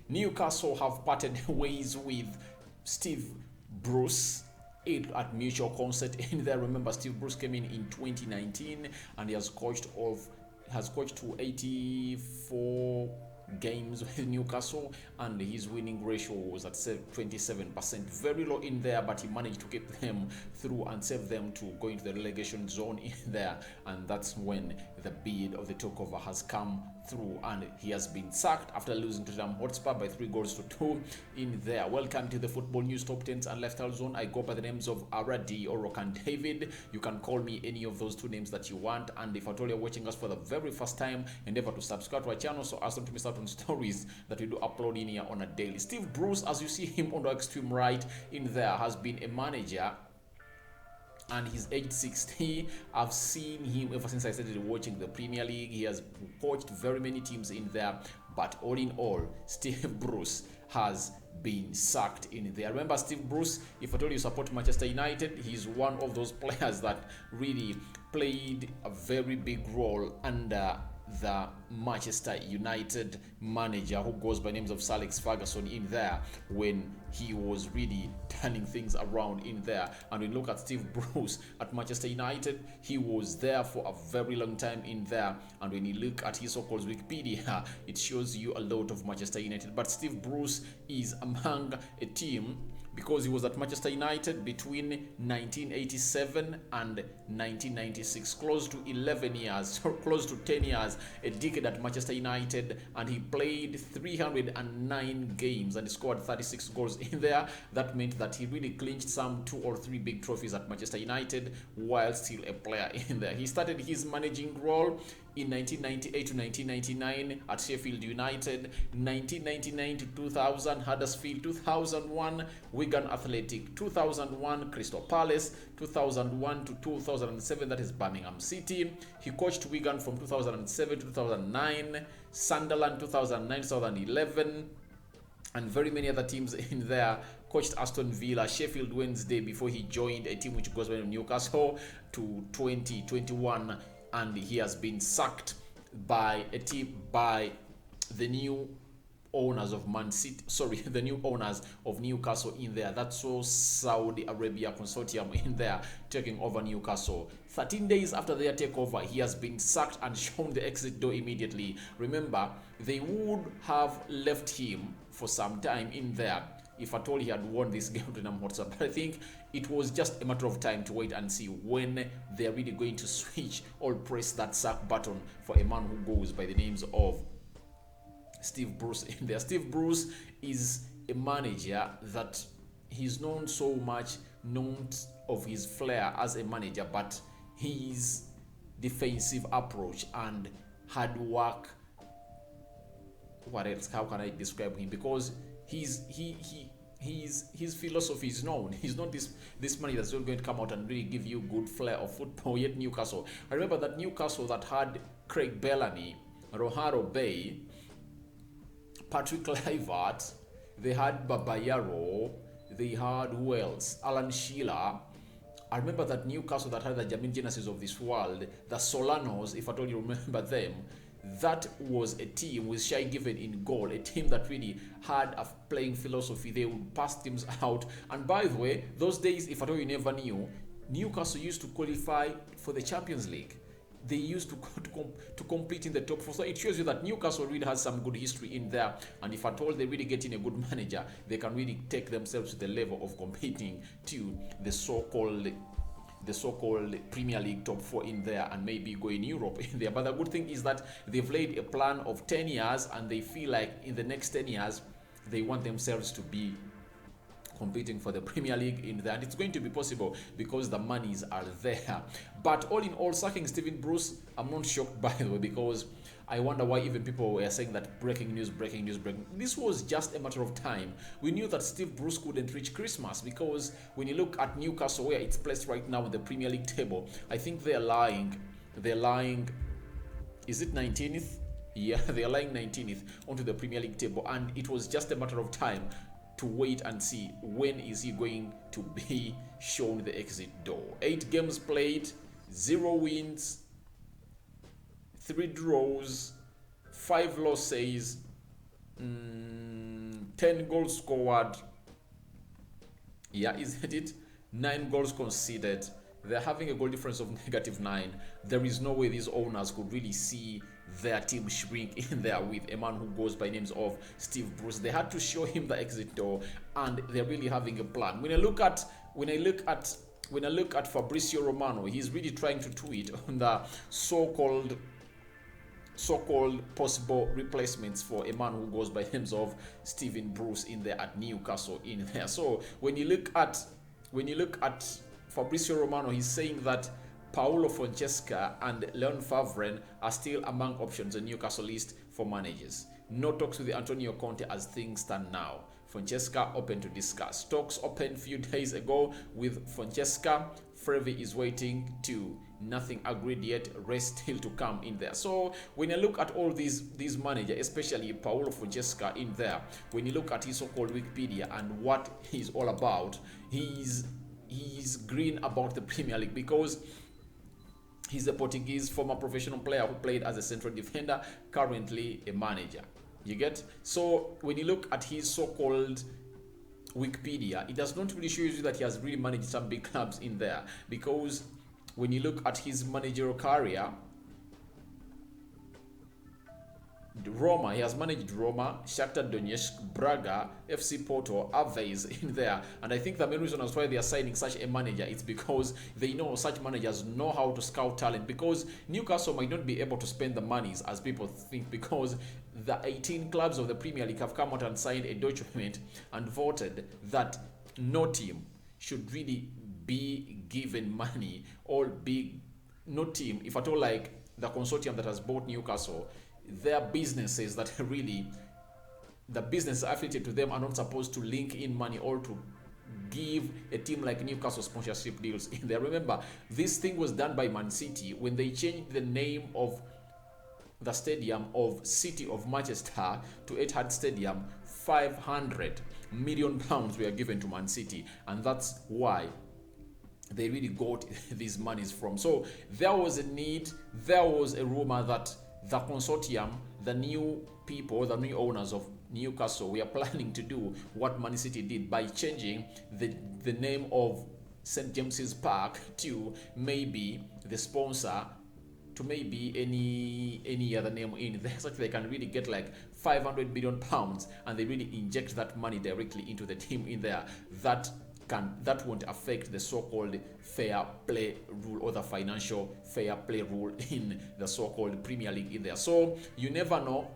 Newcastle have parted ways with Steve Bruce at mutual consent in there. Remember, Steve Bruce came in 2019 and he has coached to 84 games with Newcastle, and his winning ratio was at 27%, very low in there, but he managed to keep them through and save them to go into the relegation zone in there. And that's when the bid of the takeover has come through, and he has been sacked after losing to Tottenham Hotspur by 3-2 in there. Welcome to the Football News Top 10s and Lifestyle Zone. I go by the names of Aradi or Rokani David. You can call me any of those two names that you want, and if at all you're watching us for the very first time, endeavor to subscribe to our channel so as not to miss out on stories that we do upload in here on a daily. Steve Bruce, as you see him on the extreme right in there, has been a manager and he's age 60. I've seen him ever since I started watching the Premier League. He has coached very many teams in there, but all in all, Steve Bruce has been sacked in there. Remember, Steve Bruce, if I told you support Manchester United, he's one of those players that really played a very big role under the Manchester United manager who goes by names of Sir Alex Ferguson in there, when he was really turning things around in there. And when you look at Steve Bruce at Manchester United, he was there for a very long time in there, and when you look at his so-called Wikipedia, it shows you a lot of Manchester United. But Steve Bruce is among a team because he was at Manchester United between 1987 and 1996, close to 11 years, close to 10 years, a decade at Manchester United, and he played 309 games and scored 36 goals in there. That meant that he really clinched some 2 or 3 big trophies at Manchester United while still a player in there. He started his managing role in 1998 to 1999 at Sheffield United, 1999 to 2000 Huddersfield, 2001 Wigan Athletic, 2001 Crystal Palace, 2001 to 2007 that is Birmingham City. He coached Wigan from 2007 to 2009, Sunderland 2009 2011, and very many other teams in there. Coached Aston Villa, Sheffield Wednesday before he joined a team which goes by Newcastle to 2021, and he has been sacked by a team, by the new owners of the new owners of Newcastle in there. That's so Saudi Arabia consortium in there taking over Newcastle. 13 days after their takeover, he has been sacked and shown the exit door immediately. Remember, they would have left him for some time in there if at all he had won this game to Tottenham Hotspur. But I think it was just a matter of time to wait and see when they're really going to switch or press that sack button for a man who goes by the names of Steve Bruce in there. Steve Bruce is a manager that he's known so much, known of his flair as a manager, but his defensive approach and hard work, what else, how can I describe him? Because his philosophy is known. He's not this manager that's not going to come out and really give you good flair of football. Yet Newcastle, I remember that Newcastle that had Craig Bellamy, Roharo Bay, Patrick Kluivert, they had Babayaro, they had who else? Alan Shearer. I remember that Newcastle that had the Jamin Genesis of this world, the Solanos, if at all you remember them. That was a team with Shai Given in goal, a team that really had a playing philosophy. They would pass teams out. And by the way, those days, if at all you never knew, Newcastle used to qualify for the Champions League. They used to compete in the top 4. So it shows you that Newcastle really has some good history in there. And if at all they really get in a good manager, they can really take themselves to the level of competing to the so-called Premier League top 4 in there, and maybe go in Europe in there. But the good thing is that they've laid a plan of 10 years, and they feel like in the next 10 years, they want themselves to be competing for the Premier League in there, and it's going to be possible because the monies are there. But all in all, sacking Stephen Bruce, I'm not shocked by the way, because I wonder why even people were saying that breaking news. This was just a matter of time. We knew that Steve Bruce couldn't reach Christmas, because when you look at Newcastle, where it's placed right now in the Premier League table, I think they're lying. Is it 19th? Yeah, they're lying 19th onto the Premier League table, and it was just a matter of time to wait and see when is he going to be shown the exit door. 8 games played, 0 wins, 3 draws, 5 losses. 10 goals scored. Yeah, isn't it? 9 goals conceded. They're having a goal difference of -9. There is no way these owners could really see their team shrink in there with a man who goes by names of Steve Bruce. They had to show him the exit door, and they're really having a plan. When I look at Fabrizio Romano, he's really trying to tweet on the so-called possible replacements for a man who goes by names of Steven Bruce in there at Newcastle in there. So when you look at Fabrizio Romano, he's saying that Paulo Fonseca and Leon Favre are still among options on Newcastle list for managers. No talks with Antonio Conte as things stand now. Fonseca open to discuss. Talks opened a few days ago with Fonseca. Favre is waiting too. Nothing agreed yet. Rest still to come in there. So when you look at all these managers, especially Paulo Fonseca in there, when you look at his so-called Wikipedia and what he's all about, he's green about the Premier League because he's a Portuguese former professional player who played as a central defender, currently a manager. You get? So when you look at his so-called Wikipedia, it does not really show you that he has really managed some big clubs in there, because when you look at his managerial career, Roma, he has managed Roma, Shakhtar Donetsk, Braga, FC Porto, Aves in there. And I think the main reason as why they are signing such a manager is because they know such managers know how to scout talent, because Newcastle might not be able to spend the monies as people think, because the 18 clubs of the Premier League have come out and signed a document and voted that no team should really be given money or be no team, if at all, like the consortium that has bought Newcastle, their businesses that really the business affiliated to them are not supposed to link in money or to give a team like Newcastle sponsorship deals in there. Remember, this thing was done by Man City when they changed the name of the stadium of City of Manchester to Etihad Stadium. 500 million pounds were given to Man City, and that's why they really got these monies from. So there was a need, there was a rumor that the consortium, the new people, the new owners of Newcastle, we are planning to do what Man City did by changing the name of St. James's Park to maybe the sponsor, to maybe any other name in there, such they can really get like 500 million pounds, and they really inject that money directly into the team in there. That won't affect the so-called fair play rule or the financial fair play rule in the so-called Premier League in there. So you never know,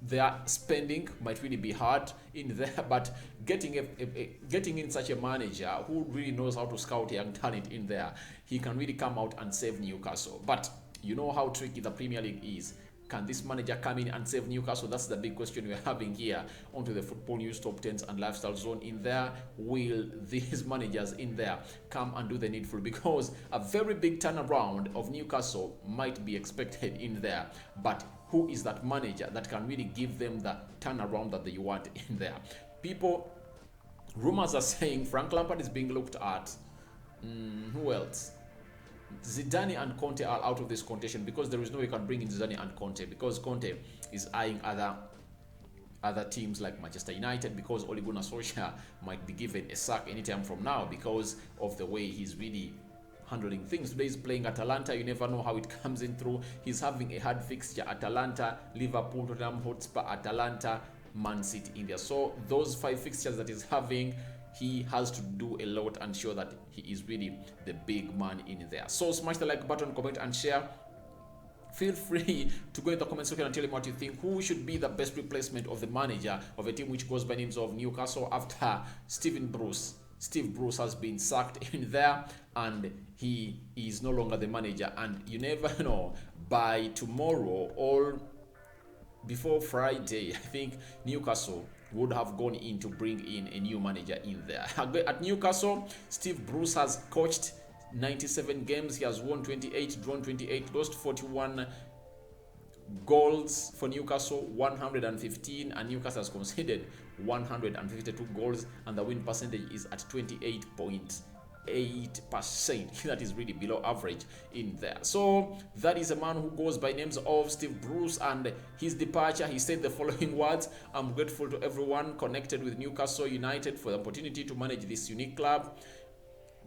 their spending might really be hard in there, but getting in such a manager who really knows how to scout young talent in there, he can really come out and save Newcastle. But you know how tricky the Premier League is. Can this manager come in and save Newcastle? That's the big question we're having here onto the Football News Top 10s and Lifestyle Zone in there. Will these managers in there come and do the needful? Because a very big turnaround of Newcastle might be expected in there. But who is that manager that can really give them the turnaround that they want in there? Rumors are saying Frank Lampard is being looked at. Who else? Zidane and Conte are out of this contention, because there is no way you can bring in Zidane and Conte, because Conte is eyeing other teams like Manchester United, because Ole Gunnar Solskjaer might be given a sack anytime from now because of the way he's really handling things. Today he's playing Atalanta. You never know how it comes in through. He's having a hard fixture: Atalanta, Liverpool, Tottenham Hotspur, Atalanta, Man City in there. So those 5 fixtures that he's having, he has to do a lot and show that he is really the big man in there. So smash the like button, comment and share. Feel free to go in the comment section and tell me what you think. Who should be the best replacement of the manager of a team which goes by names of Newcastle after Steve Bruce has been sacked in there and he is no longer the manager. And you never know, by tomorrow or before Friday, I think Newcastle would have gone in to bring in a new manager in there. At Newcastle, Steve Bruce has coached 97 games. He has won 28, drawn 28, lost 41, goals for Newcastle 115, and Newcastle has conceded 152 goals, and the win percentage is at 28.8%. 8%. That is really below average in there. So that is a man who goes by names of Steve Bruce, and his departure, he said the following words: "I'm grateful to everyone connected with Newcastle United for the opportunity to manage this unique club,"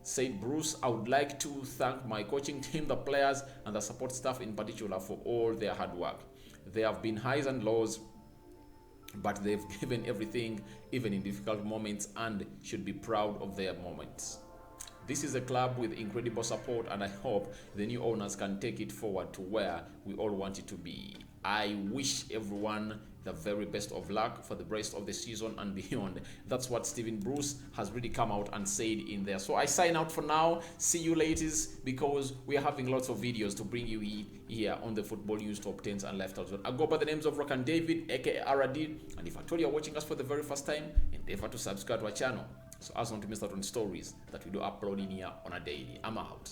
said Bruce. "I would like to thank my coaching team, the players, and the support staff in particular for all their hard work. There have been highs and lows, but they've given everything, even in difficult moments, and should be proud of their moments. This is a club with incredible support, and I hope the new owners can take it forward to where we all want it to be. I wish everyone the very best of luck for the rest of the season and beyond." That's what Stephen Bruce has really come out and said in there. So I sign out for now. See you laters, because we are having lots of videos to bring you here on the Football News Top 10s and Lifestyles. I go by the names of Rokani David, aka RD, and if at all you're watching us for the very first time, endeavor to subscribe to our channel so as not to miss out on stories that we do upload in here on a daily. I'm out.